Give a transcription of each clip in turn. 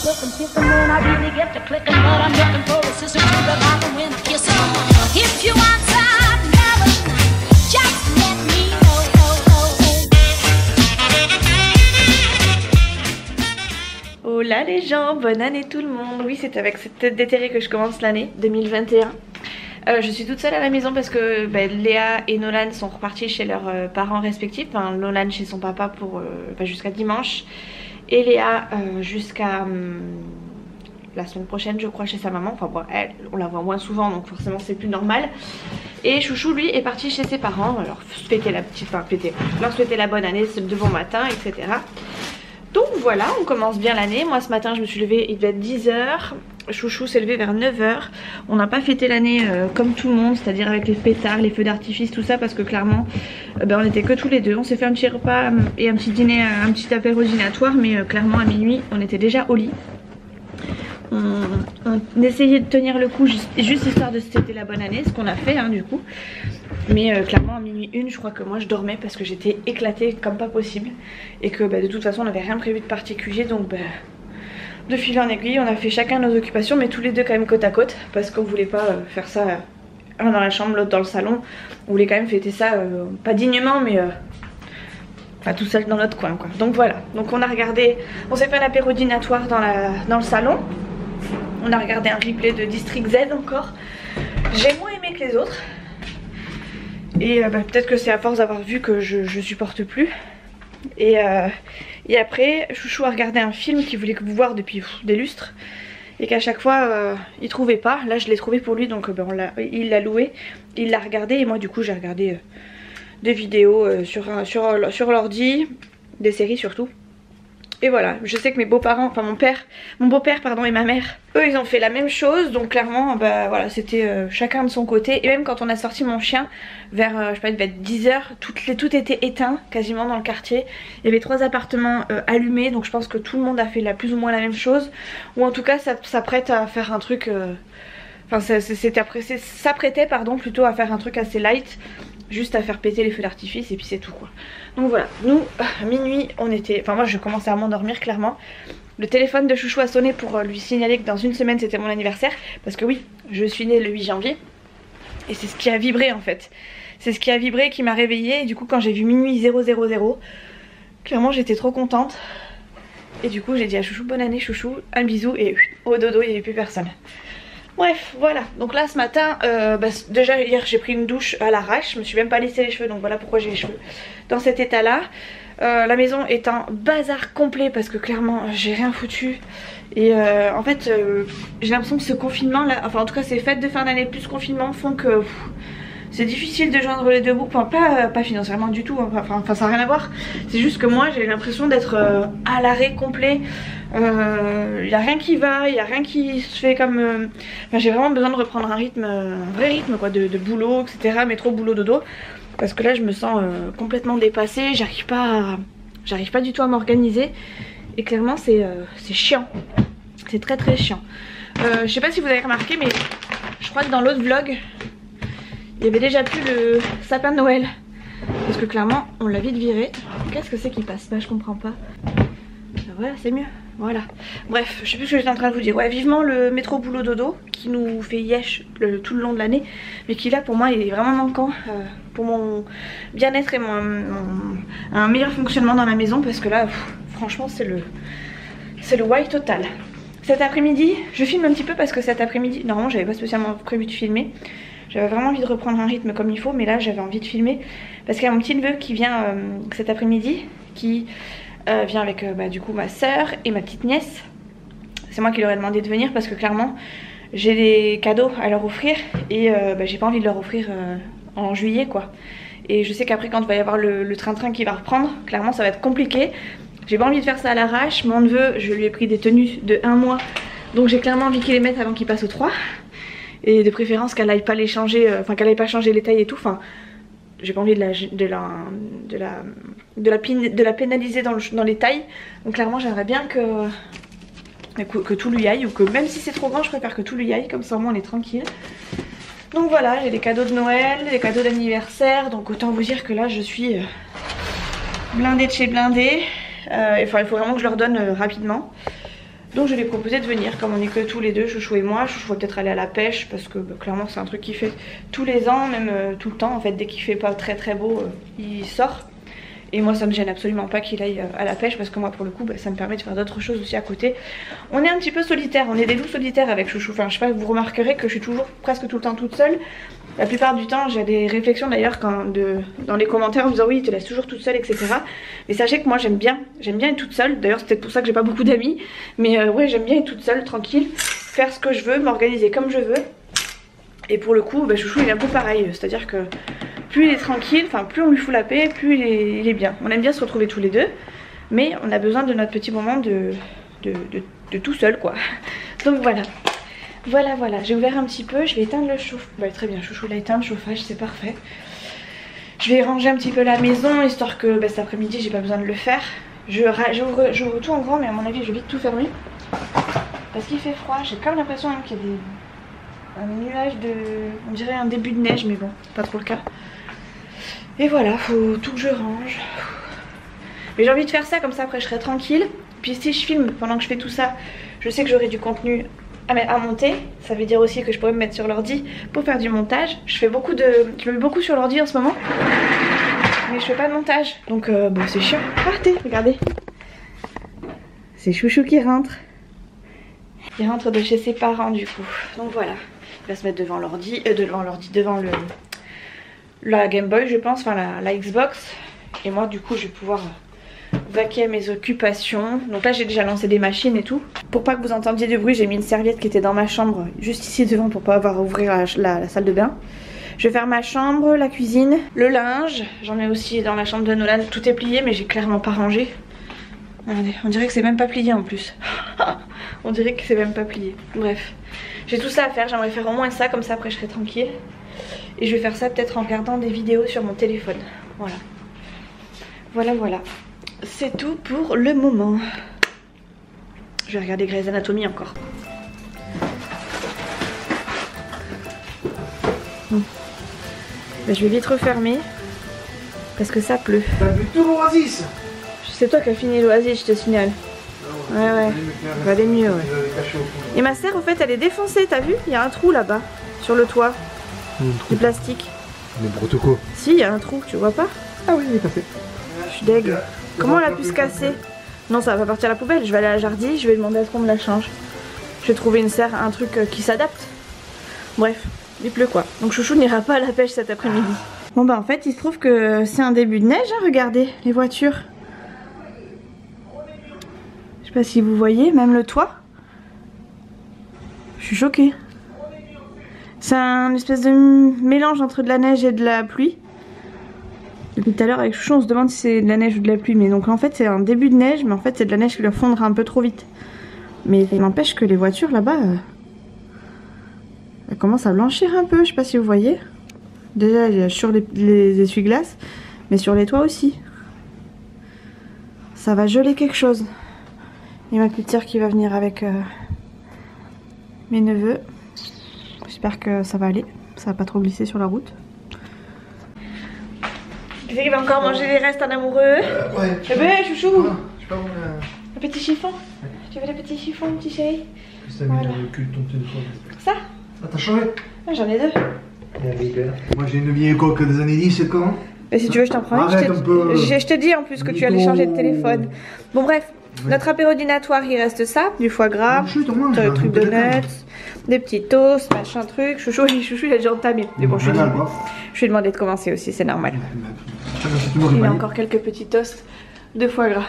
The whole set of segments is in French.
looking, picking when I really get to clicking, but I'm looking for a sister to revive and win a kiss. If you want some loving, just let me know. Hola les gens, bonne année tout le monde. Oui, c'est avec cette tête déterrée que je commence l'année 2021. Je suis toute seule à la maison parce que Léa et Nolan sont repartis chez leurs parents respectifs. Enfin, Nolan chez son papa pour jusqu'à dimanche et Léa jusqu'à la semaine prochaine je crois chez sa maman. Enfin bon, elle, on la voit moins souvent donc forcément c'est plus normal. Et Chouchou lui est parti chez ses parents, alors fêter la petite, enfin fêter, leur souhaiter la bonne année de bon matin, etc. Donc voilà, on commence bien l'année. Moi ce matin je me suis levée, il devait être 10 h. Chouchou s'est levé vers 9 h. On n'a pas fêté l'année comme tout le monde, c'est-à-dire avec les pétards, les feux d'artifice, tout ça, parce que clairement on était que tous les deux. On s'est fait un petit repas et un petit dîner, un petit apéro dînatoire, mais clairement à minuit on était déjà au lit. On essayait de tenir le coup juste histoire de se fêter la bonne année, ce qu'on a fait du coup. Mais clairement à minuit 1 je crois que moi je dormais parce que j'étais éclatée comme pas possible. Et que de toute façon on n'avait rien prévu de particulier, donc de fil en aiguille on a fait chacun nos occupations, mais tous les deux quand même côte à côte. Parce qu'on voulait pas faire ça un dans la chambre, l'autre dans le salon. On voulait quand même fêter ça pas dignement mais pas tout seul dans notre coin quoi. Donc voilà, donc on a regardé, on s'est fait un apéro dînatoire dans le salon. On a regardé un replay de District Z encore. J'ai moins aimé que les autres. Et peut-être que c'est à force d'avoir vu que je supporte plus. Et après Chouchou a regardé un film qu'il voulait voir depuis des lustres. Et qu'à chaque fois il trouvait pas. Là je l'ai trouvé pour lui, donc il l'a loué. Il l'a regardé et moi du coup j'ai regardé des vidéos sur l'ordi. Des séries surtout. Et voilà, je sais que mes beaux-parents, enfin mon beau-père pardon et ma mère, eux ils ont fait la même chose. Donc clairement voilà, c'était chacun de son côté. Et même quand on a sorti mon chien vers je sais pas, il devait être 10 h, tout était éteint quasiment dans le quartier. Il y avait 3 appartements allumés, donc je pense que tout le monde a fait plus ou moins la même chose. Ou en tout cas ça s'apprête à faire un truc enfin s'apprêtait plutôt à faire un truc assez light. Juste à faire péter les feux d'artifice et puis c'est tout quoi. Donc voilà, nous à minuit on était, enfin moi je commençais à m'endormir clairement. Le téléphone de Chouchou a sonné pour lui signaler que dans une semaine c'était mon anniversaire. Parce que oui, je suis née le 8 janvier. Et c'est ce qui a vibré en fait. C'est ce qui a vibré qui m'a réveillée. Et du coup quand j'ai vu minuit 000, clairement j'étais trop contente. Et du coup j'ai dit à Chouchou bonne année Chouchou, un bisou et au dodo, il n'y avait plus personne. Bref, voilà, donc là ce matin, déjà hier j'ai pris une douche à l'arrache, je me suis même pas laissé les cheveux, donc voilà pourquoi j'ai les cheveux dans cet état là. La maison est un bazar complet parce que clairement j'ai rien foutu. Et en fait j'ai l'impression que ce confinement là, enfin en tout cas ces fêtes de fin d'année plus confinement font que c'est difficile de joindre les deux bouts, enfin pas financièrement du tout, enfin ça n'a rien à voir. C'est juste que moi j'ai l'impression d'être à l'arrêt complet. Il n'y a rien qui va, il n'y a rien qui se fait comme... Enfin, j'ai vraiment besoin de reprendre un rythme, un vrai rythme quoi, de boulot, etc. Métro, boulot, dodo. Parce que là je me sens complètement dépassée, j'arrive pas du tout à m'organiser. Et clairement c'est chiant, c'est très très chiant. Je sais pas si vous avez remarqué mais je crois que dans l'autre vlog il y avait déjà plus le sapin de Noël. Parce que clairement on l'a vite viré. Qu'est-ce que c'est qui passe là, je comprends pas. Voilà, c'est mieux. Voilà. Bref, je sais plus ce que j'étais en train de vous dire. Ouais, vivement le métro boulot dodo qui nous fait yesh tout le long de l'année. Mais qui là pour moi il est vraiment manquant pour mon bien-être et un meilleur fonctionnement dans la maison. Parce que là, franchement c'est le why total. Cet après-midi, je filme un petit peu parce que cet après-midi, normalement j'avais pas spécialement prévu de filmer. J'avais vraiment envie de reprendre un rythme comme il faut, mais là j'avais envie de filmer parce qu'il y a mon petit neveu qui vient cet après-midi, qui vient avec du coup ma soeur et ma petite nièce. C'est moi qui leur ai demandé de venir parce que clairement j'ai des cadeaux à leur offrir et j'ai pas envie de leur offrir en juillet quoi. Et je sais qu'après quand il va y avoir le train-train qui va reprendre, clairement ça va être compliqué. J'ai pas envie de faire ça à l'arrache. Mon neveu, je lui ai pris des tenues de 1 mois, donc j'ai clairement envie qu'il les mette avant qu'il passe au 3. Et de préférence qu'elle aille pas les changer, enfin qu'elle aille pas changer les tailles et tout. Enfin, j'ai pas envie de la pénaliser dans les tailles. Donc clairement j'aimerais bien que tout lui aille, ou que même si c'est trop grand je préfère que tout lui aille, comme ça au moins on est tranquille. Donc voilà, j'ai des cadeaux de Noël, des cadeaux d'anniversaire, donc autant vous dire que là je suis blindée de chez blindée. Enfin il faut vraiment que je leur donne rapidement. Donc je lui ai proposé de venir, comme on est que tous les deux, Chouchou et moi. Chouchou va peut-être aller à la pêche parce que clairement c'est un truc qu'il fait tous les ans, même tout le temps en fait. Dès qu'il fait pas très beau, il sort. Et moi ça me gêne absolument pas qu'il aille à la pêche parce que moi pour le coup ça me permet de faire d'autres choses aussi à côté. On est un petit peu solitaire, on est des loups solitaires avec Chouchou. Enfin je sais pas, vous remarquerez que je suis toujours presque tout le temps toute seule. La plupart du temps j'ai des réflexions d'ailleurs dans les commentaires en me disant oui il te laisse toujours toute seule etc. Mais sachez que moi j'aime bien être toute seule. D'ailleurs c'est peut-être pour ça que j'ai pas beaucoup d'amis. Mais ouais j'aime bien être toute seule, tranquille, faire ce que je veux, m'organiser comme je veux. Et pour le coup Chouchou il est un peu pareil, c'est à dire que plus il est tranquille, enfin plus on lui fout la paix, plus il est bien. On aime bien se retrouver tous les deux, mais on a besoin de notre petit moment de tout seul quoi. Donc voilà. Voilà, j'ai ouvert un petit peu, je vais éteindre le chauffage. Bah très bien, Chouchou l'a éteint le chauffage, c'est parfait. Je vais ranger un petit peu la maison, histoire que cet après-midi j'ai pas besoin de le faire. J'ouvre tout en grand, mais à mon avis je vais vite tout fermer. Parce qu'il fait froid, j'ai quand même l'impression qu'il y a un nuage de... on dirait un début de neige, mais bon, pas trop le cas. Et voilà, faut tout que je range. Mais j'ai envie de faire ça, comme ça après je serai tranquille. Puis si je filme pendant que je fais tout ça, je sais que j'aurai du contenu à monter. Ça veut dire aussi que je pourrais me mettre sur l'ordi pour faire du montage. Je me mets beaucoup sur l'ordi en ce moment, mais je fais pas de montage. Donc bon c'est chiant. Partez, regardez. C'est Chouchou qui rentre. Il rentre de chez ses parents du coup. Donc voilà. Il va se mettre devant l'ordi, devant la Game Boy je pense, enfin la Xbox. Et moi du coup je vais pouvoir vaquer à mes occupations. Donc là j'ai déjà lancé des machines et tout. Pour pas que vous entendiez du bruit, j'ai mis une serviette qui était dans ma chambre juste ici devant pour pas avoir à ouvrir la salle de bain. Je vais faire ma chambre, la cuisine, le linge. J'en ai aussi dans la chambre de Nolan. Tout est plié mais j'ai clairement pas rangé. Regardez, on dirait que c'est même pas plié en plus. On dirait que c'est même pas plié. Bref, j'ai tout ça à faire. J'aimerais faire au moins ça, comme ça après je serai tranquille. Et je vais faire ça peut-être en regardant des vidéos sur mon téléphone. Voilà. C'est tout pour le moment. Je vais regarder Grey's Anatomy encore. Je vais vite refermer parce que ça pleut. T'as vu tout l'oasis? C'est toi qui as fini l'oasis, je te signale. Ouais. Va aller mieux, ouais. Et ma serre, au fait, elle est défoncée, t'as vu? Il y a un trou là-bas, sur le toit. Du plastique. N'importe quoi. Si, il y a un trou, tu vois pas? Ah oui, il est cassé. Je suis deg. Comment elle a pu se casser? Non, ça va pas partir à la poubelle. Je vais aller à la jardie, je vais demander à ce qu'on me la change. Je vais trouver une serre, un truc qui s'adapte. Bref, il pleut quoi. Donc Chouchou n'ira pas à la pêche cet après-midi. Bon bah en fait, il se trouve que c'est un début de neige, hein, regardez, les voitures. Je sais pas si vous voyez, même le toit. Je suis choquée. C'est un espèce de mélange entre de la neige et de la pluie. Depuis tout à l'heure avec Chouchou on se demande si c'est de la neige ou de la pluie. Mais donc en fait c'est un début de neige, mais en fait c'est de la neige qui va fondre un peu trop vite. Mais il n'empêche que les voitures là-bas, elles commencent à blanchir un peu, je sais pas si vous voyez. Déjà sur les essuie-glaces, mais sur les toits aussi. Ça va geler quelque chose. Et ma petite sœur qui va venir avec mes neveux. J'espère que ça va aller, ça va pas trop glisser sur la route. Tu sais qu'il va encore manger les restes en amoureux. Ouais. Eh ben Chouchou, Je sais pas où le petit chiffon. Tu veux le petit chiffon, petit chéri? ça met dans le cul de ton téléphone. Ça? Ah, t'as changé? Ah, j'en ai deux. Moi j'ai une vieille coque des années 10, c'est quand? Et si tu veux je t'en prends une. Arrête un peu. Je te dis en plus que tu allais changer de téléphone. Bon bref, notre apéro dinatoire il reste ça, du foie gras, un truc de nuts, des petits toasts, machin truc. Chouchou il a déjà entamé. Mais bon je lui ai demandé de commencer aussi, c'est normal. Il a encore quelques petits toasts de foie gras.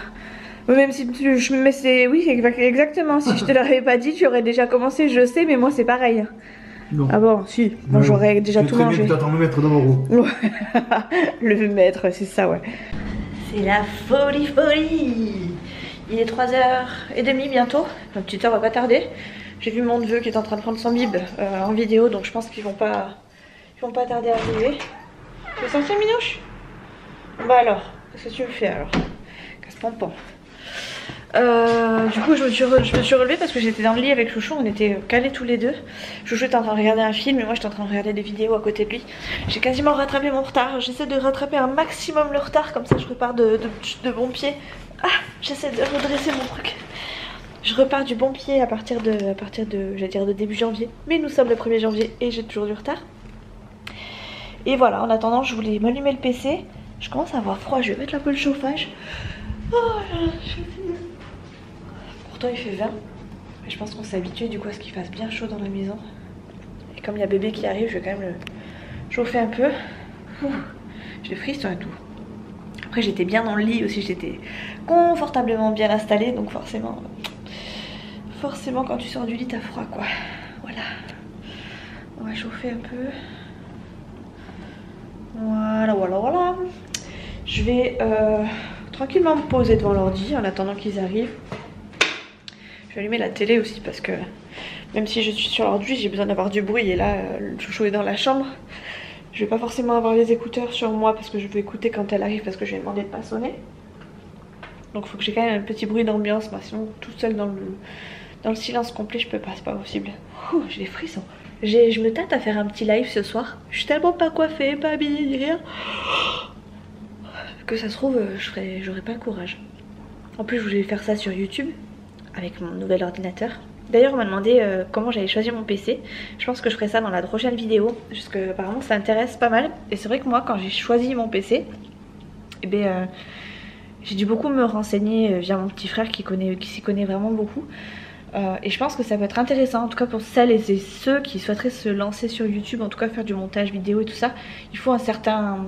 Même si mais c'est oui exactement. Si je te l'avais pas dit, tu aurais déjà commencé. Je sais, mais moi c'est pareil. Non. Ah bon, si. Bon, j'aurais déjà tout mangé. Tu attends le maître dans l'euro. Le maître, c'est ça, ouais. C'est la folie. Il est 3h30 bientôt. Ma petite heure va pas tarder. J'ai vu mon neveu qui est en train de prendre son bib en vidéo, donc je pense qu'ils vont pas tarder à arriver. Tu veux sortir, Minouche? Bah alors, qu'est-ce que tu me fais alors? Casse-pompon. Du coup je me suis relevée parce que j'étais dans le lit avec Chouchou, on était calés tous les deux. Chouchou était en train de regarder un film et moi j'étais en train de regarder des vidéos à côté de lui. J'ai quasiment rattrapé mon retard, j'essaie de rattraper un maximum le retard, comme ça je repars de bon pied. Ah, j'essaie de redresser mon truc. Je repars du bon pied à partir de j'allais dire de début janvier. Mais nous sommes le 1er janvier et j'ai toujours du retard. Et voilà, en attendant, je voulais m'allumer le PC. Je commence à avoir froid, je vais mettre un peu le chauffage. Oh là là, pourtant il fait 20. Mais je pense qu'on s'est habitué du coup à ce qu'il fasse bien chaud dans la maison. Et comme il y a bébé qui arrive, je vais quand même le chauffer un peu. J'ai frisson et tout. Après j'étais bien dans le lit aussi, j'étais confortablement bien installée. Donc forcément quand tu sors du lit t'as froid quoi. Voilà. On va chauffer un peu. Voilà. Je vais tranquillement me poser devant l'ordi en attendant qu'ils arrivent. Je vais allumer la télé aussi parce que même si je suis sur l'ordi, j'ai besoin d'avoir du bruit. Et là, le chouchou est dans la chambre. Je vais pas forcément avoir les écouteurs sur moi parce que je veux écouter quand elle arrive parce que je lui ai demandé de pas sonner. Donc il faut que j'ai quand même un petit bruit d'ambiance. Sinon, toute seule dans le silence complet, je peux pas, c'est pas possible. J'ai des frissons. Je me tâte à faire un petit live ce soir. Je suis tellement pas coiffée, pas habillée ni rien, que ça se trouve, j'aurais pas le courage. En plus, je voulais faire ça sur YouTube avec mon nouvel ordinateur. D'ailleurs, on m'a demandé comment j'allais choisir mon PC. Je pense que je ferai ça dans la prochaine vidéo, parce que apparemment ça intéresse pas mal. Et c'est vrai que moi, quand j'ai choisi mon PC, eh bien, j'ai dû beaucoup me renseigner via mon petit frère qui s'y connaît vraiment beaucoup. Et je pense que ça peut être intéressant, en tout cas pour celles et ceux qui souhaiteraient se lancer sur YouTube, en tout cas faire du montage vidéo et tout ça. Il faut un certain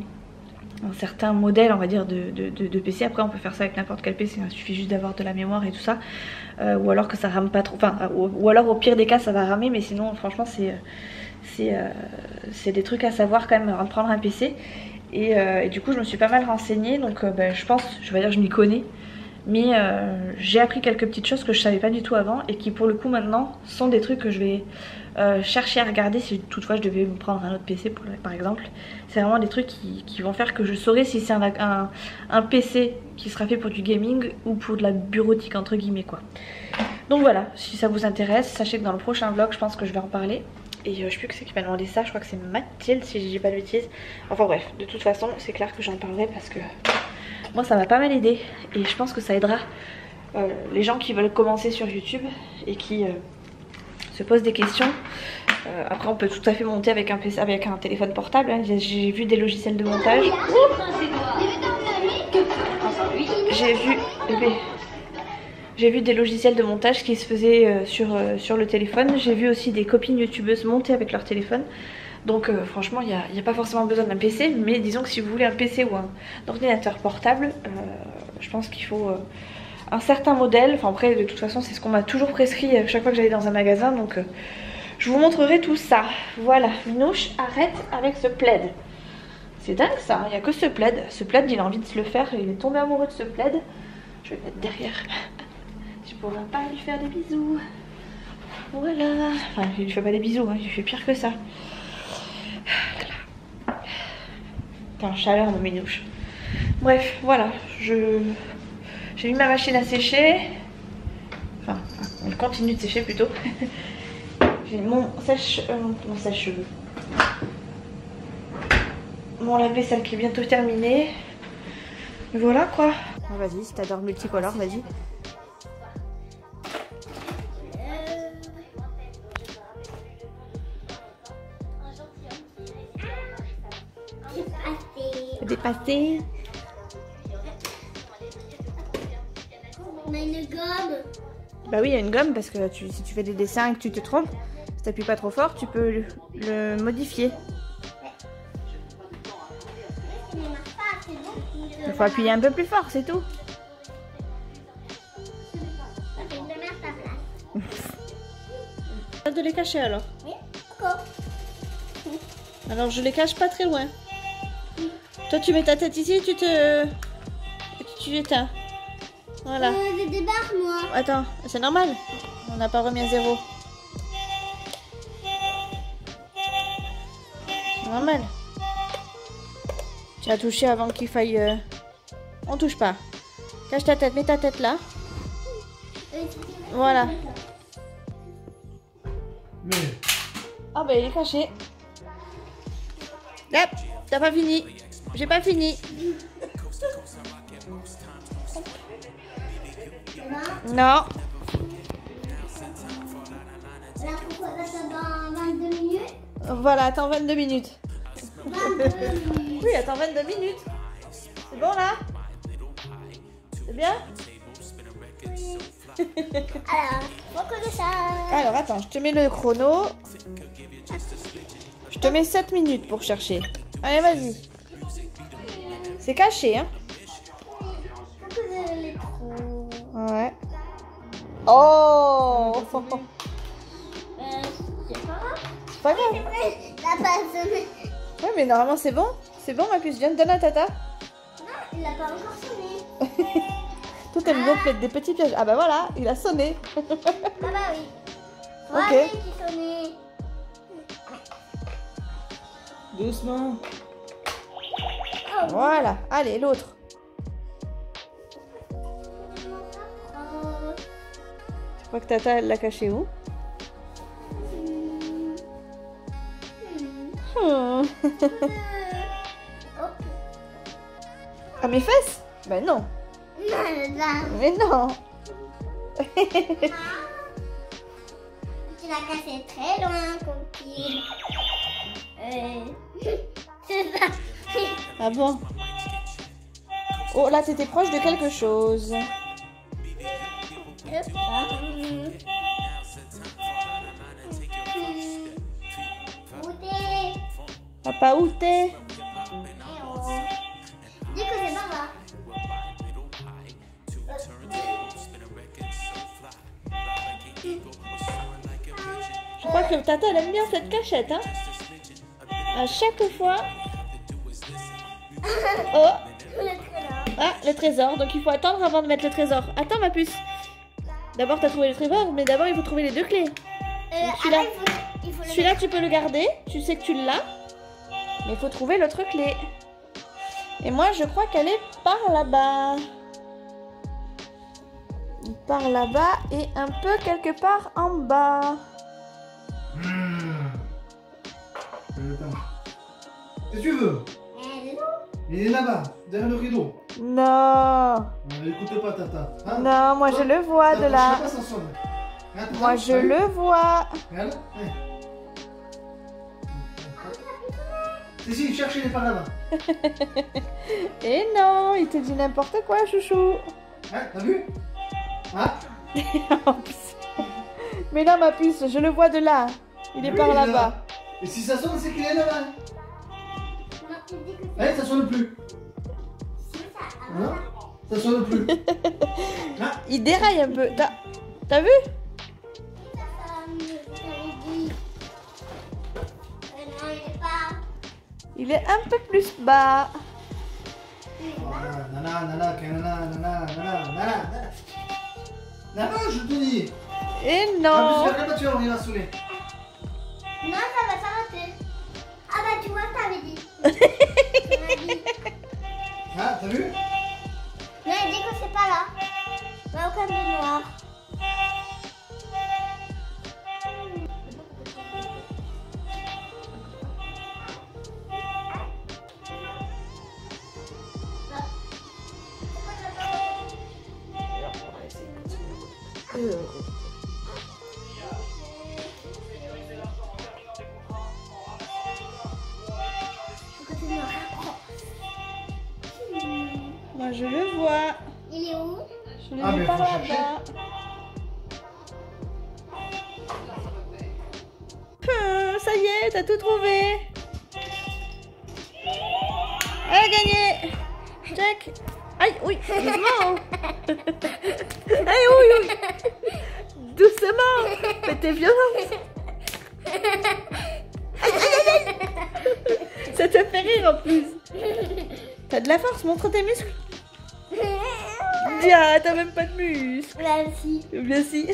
modèle, on va dire, de PC. Après on peut faire ça avec n'importe quel PC, il suffit juste d'avoir de la mémoire et tout ça. Ou alors que ça rame pas trop, enfin, ou alors au pire des cas ça va ramer, mais sinon franchement c'est des trucs à savoir quand même avant de prendre un PC. Et du coup je me suis pas mal renseignée, donc je pense, je vais dire je m'y connais. Mais j'ai appris quelques petites choses que je savais pas du tout avant et qui pour le coup maintenant sont des trucs que je vais chercher à regarder si toutefois je devais me prendre un autre PC par exemple. C'est vraiment des trucs qui vont faire que je saurai si c'est un PC qui sera fait pour du gaming ou pour de la bureautique entre guillemets quoi. Donc voilà, si ça vous intéresse, sachez que dans le prochain vlog je pense que je vais en parler. Et je sais plus que c'est qui m'a demandé ça, je crois que c'est Mathilde si je dis pas de bêtises. Enfin bref, de toute façon c'est clair que j'en parlerai parce que moi ça m'a pas mal aidé et je pense que ça aidera les gens qui veulent commencer sur YouTube et qui se posent des questions. Après on peut tout à fait monter avec un PC, avec un téléphone portable, hein. J'ai vu des logiciels de montage. J'ai vu des logiciels de montage qui se faisaient sur le téléphone. J'ai vu aussi des copines youtubeuses monter avec leur téléphone. Donc franchement il n'y a pas forcément besoin d'un PC, mais disons que si vous voulez un PC ou un ordinateur portable, je pense qu'il faut un certain modèle. Enfin après de toute façon c'est ce qu'on m'a toujours prescrit chaque fois que j'allais dans un magasin, donc je vous montrerai tout ça. Voilà, Minouche arrête avec ce plaid. C'est dingue ça, il n'y a que ce plaid. Ce plaid il a envie de se le faire, il est tombé amoureux de ce plaid. Je vais le mettre derrière. Je pourrais pas lui faire des bisous. Voilà, enfin il lui fait pas des bisous, hein. Il lui fait pire que ça. T'as un chaleur de Minouche. Bref, voilà, j'ai mis ma machine à sécher. Enfin, elle continue de sécher plutôt. J'ai mon sèche-cheveux. Mon lave-vaisselle qui est bientôt terminé. Et voilà quoi. Oh, vas-y, si t'adores multicolore, vas-y. Dépassé. On a une gomme. Bah oui, il y a une gomme parce que si tu fais des dessins et que tu te trompes, si t'appuies pas trop fort, tu peux le modifier. Il faut appuyer un peu plus fort, c'est tout. De les cacher alors. Oui, d'accord. Alors je les cache pas très loin. Toi tu mets ta tête ici, tu éteins. Voilà. Je débarque moi. Attends, c'est normal. On n'a pas remis à zéro. C'est normal. Tu as touché avant qu'il faille... On touche pas. Cache ta tête, mets ta tête là. Voilà. Ah bah il est caché. Hop, t'as pas fini. J'ai pas fini. Non. Là, pourquoi ça dans 22 minutes? Voilà, attends 22 minutes. 22 minutes. Oui, attends 22 minutes. C'est bon là? C'est bien? Oui. Alors, faut que ça. Alors attends, je te mets le chrono. Je te mets 7 minutes pour chercher. Allez, vas-y. C'est caché, hein? Faut que je les trouve. Ouais. Oh! C'est pas grave. C'est pas grave. La pas sonné. Ouais, mais normalement c'est bon. C'est bon, ma puce. Viens, donne à Tata. Non, il a pas encore sonné. Toi, t'aimes donc mettre des petits pièges. Ah bah voilà, il a sonné. Ah bah oui. Ok. Voilà qui sonnait. Doucement. Oh, Voilà. Allez, l'autre. Je crois que Tata, elle l'a caché où? Hmm. Hop. À mes fesses? Ben non. Là. Mais non. Tu l'as cassé très loin, copine. C'est ça. Ah bon? Oh, là, t'étais proche de quelque chose. Papa, où t'es? Dis que c'est pas là. Je crois que Tata, elle aime bien cette cachette, hein? À chaque fois. Oh! Ah, le trésor. Donc il faut attendre avant de mettre le trésor. Attends, ma puce. D'abord, t'as trouvé le trésor, mais d'abord, il faut trouver les deux clés. celui-là. Il faut le Celui-là, tu peux le garder. Tu sais que tu l'as. Mais il faut trouver l'autre clé. Et moi, je crois qu'elle est par là-bas. Par là-bas et un peu quelque part en bas. Qu'est-ce que tu veux? Il est là-bas, derrière le rideau. Non. Écoute pas, Tata. Hein? Non, moi je le vois de là. Je sais pas, ça sonne. Regarde, Moi je le vois. Regarde. Si, cherche, il est par là-bas. Et non, il te dit n'importe quoi, chouchou. Hein, t'as vu? Hein? Mais non, ma puce, je le vois de là. Il est Oui, par il est là-bas. là. Et si ça sonne, c'est qu'il est là-bas. Hein, ça sonne plus. Hein? Ça sonne plus. Hein? Il déraille un peu. T'as vu? Il est un peu plus bas. Nana, je te dis. Et Ah, non. mais regarde, tu vas revenir à saouler. Non, ça va s'arrêter. Ah bah tu vois, t'avais dit. Tu m'as dit. Ah, t'as vu? Non, il dit que c'est pas là. Bah, aucun de noir. Moi je le vois. Il est où? Je le Ah, vois mais par faut chercher. là-bas. Ça y est, t'as tout trouvé. Elle a gagné. Check. Aïe, oui, doucement. Aïe, oui, oui. Doucement. Mais t'es violente. Aïe, aïe, aïe. Ça te fait rire en plus. T'as de la force, montre tes muscles. Dia, t'as même pas de muscles. Là aussi. Bien si.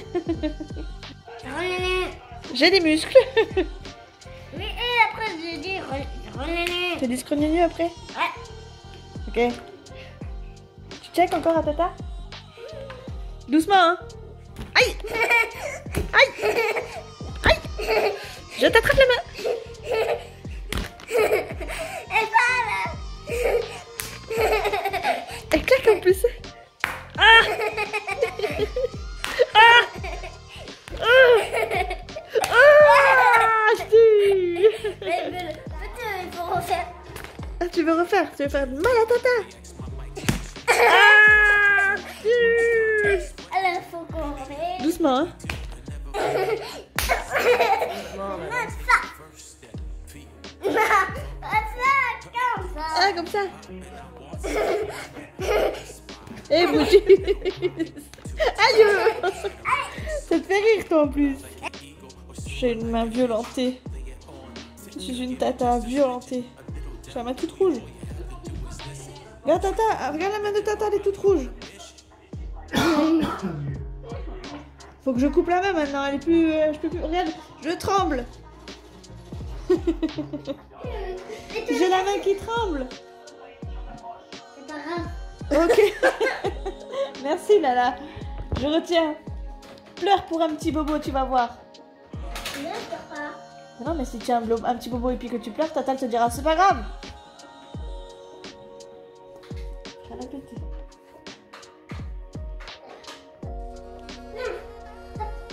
J'ai des muscles. Mais après je dis René. T'as des scrogneux après? Ouais. Ok. Tu check encore à Tata? Doucement, hein? Aïe! Aïe! Aïe! Je t'attrape la main! Elle parle. Elle claque en plus! Ah! Ah! Ah! Tu veux refaire? Tu veux faire mal à tata? Ah, Alors, faut qu'on remet. doucement, hein. Ah, comme ça. Eh, Bougie. Aïe. Ça te fait rire, toi, en plus. J'ai une main violentée. Je suis une tata violentée. J'ai la main toute rouge. Regarde, tata. Regarde la main de tata, elle est toute rouge. Faut que je coupe la main maintenant. Elle est plus... je peux plus... Regarde, je tremble. J'ai la main qui tremble. C'est pas grave. Ok. Merci Lala. Je retiens. Pleure pour un petit bobo, tu vas voir. Non, je peux pas. Non mais si tu as un petit bobo et puis que tu pleures, Tata te dira c'est pas grave. Ça va péter.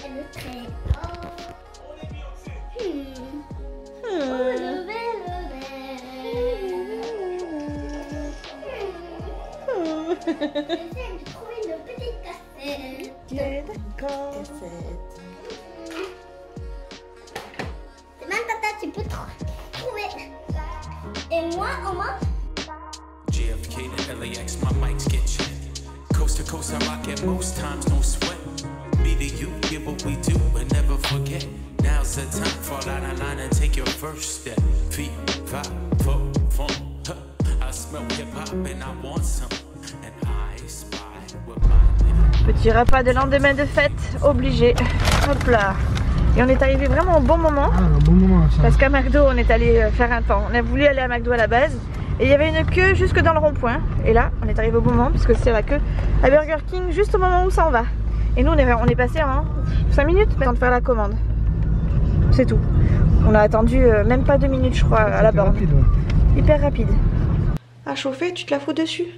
Elle me traîne. J'essaie de trouver une petite cassette. D'accord. C'est même tata, tu peux trouver. Et moi, au moins. JFK to LAX, my mics get checked. Coast to coast, I rock it most times, no sweat. Me to you, get what we do and never forget. Now's the time, fall out of line and take your first step. Feet, 5, 4, fun. I smell hip hop and I want some. And I spy with my Petit repas de lendemain de fête, obligé. Hop là. Et on est arrivé vraiment au bon moment. Ah, un bon moment ça. Parce qu'à McDo, on est allé faire un temps. On a voulu aller à McDo à la base. Et il y avait une queue jusque dans le rond-point. Et là, on est arrivé au bon moment parce que c'est la queue à Burger King juste au moment où ça en va. Et nous, on est passé en 5 minutes avant de faire la commande. C'est tout. On a attendu même pas 2 minutes, je crois, à la borne. Rapide, ouais. Hyper rapide. À chauffer, tu te la fous dessus?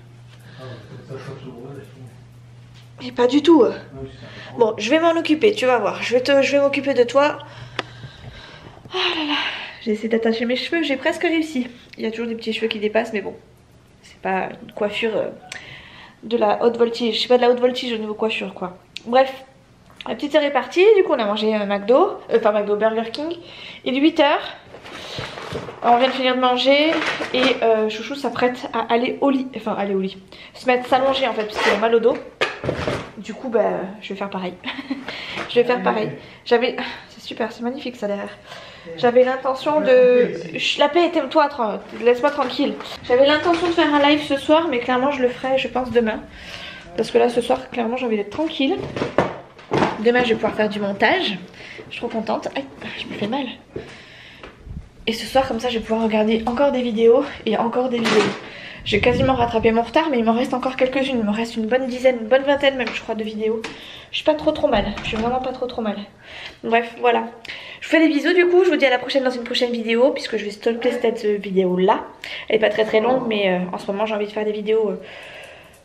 Et pas du tout. Bon, je vais m'en occuper, tu vas voir. Je vais m'occuper de toi. Oh là là. J'ai essayé d'attacher mes cheveux, j'ai presque réussi. Il y a toujours des petits cheveux qui dépassent, mais bon. C'est pas une coiffure de la haute voltige. Je sais pas de la haute voltige au niveau coiffure, quoi. Bref, la petite heure est partie. Du coup, on a mangé McDo. Enfin, McDo, Burger King. Il est 8 h. On vient de finir de manger. Et Chouchou s'apprête à aller au lit. Enfin, aller au lit. Se mettre, s'allonger en fait, parce qu'il a mal au dos. Du coup, bah, je vais faire pareil. Je vais faire pareil. J'avais... C'est super, c'est magnifique ça derrière. J'avais l'intention de... La paix, aime-toi, laisse-moi tranquille. J'avais l'intention de faire un live ce soir, mais clairement je le ferai, je pense, demain. Parce que là, ce soir, clairement, j'ai envie d'être tranquille. Demain, je vais pouvoir faire du montage. Je suis trop contente. Aïe, je me fais mal. Et ce soir, comme ça, je vais pouvoir regarder encore des vidéos et encore des vidéos. J'ai quasiment rattrapé mon retard, mais il m'en reste encore quelques-unes. Il me reste une bonne dizaine, une bonne vingtaine même, je crois, de vidéos. Je suis pas trop mal. Je suis vraiment pas trop mal. Bref, voilà. Je vous fais des bisous du coup. Je vous dis à la prochaine dans une prochaine vidéo, puisque je vais stopper cette vidéo là. Elle est pas très longue, mais en ce moment j'ai envie de faire des vidéos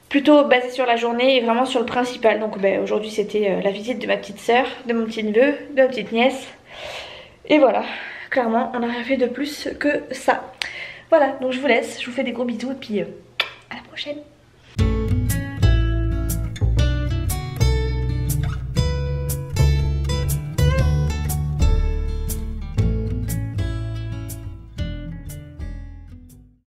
plutôt basées sur la journée et vraiment sur le principal. Donc aujourd'hui c'était la visite de ma petite soeur, de mon petit neveu, de ma petite nièce. Et voilà, clairement on n'a rien fait de plus que ça. Voilà, donc je vous laisse, je vous fais des gros bisous et puis à la prochaine.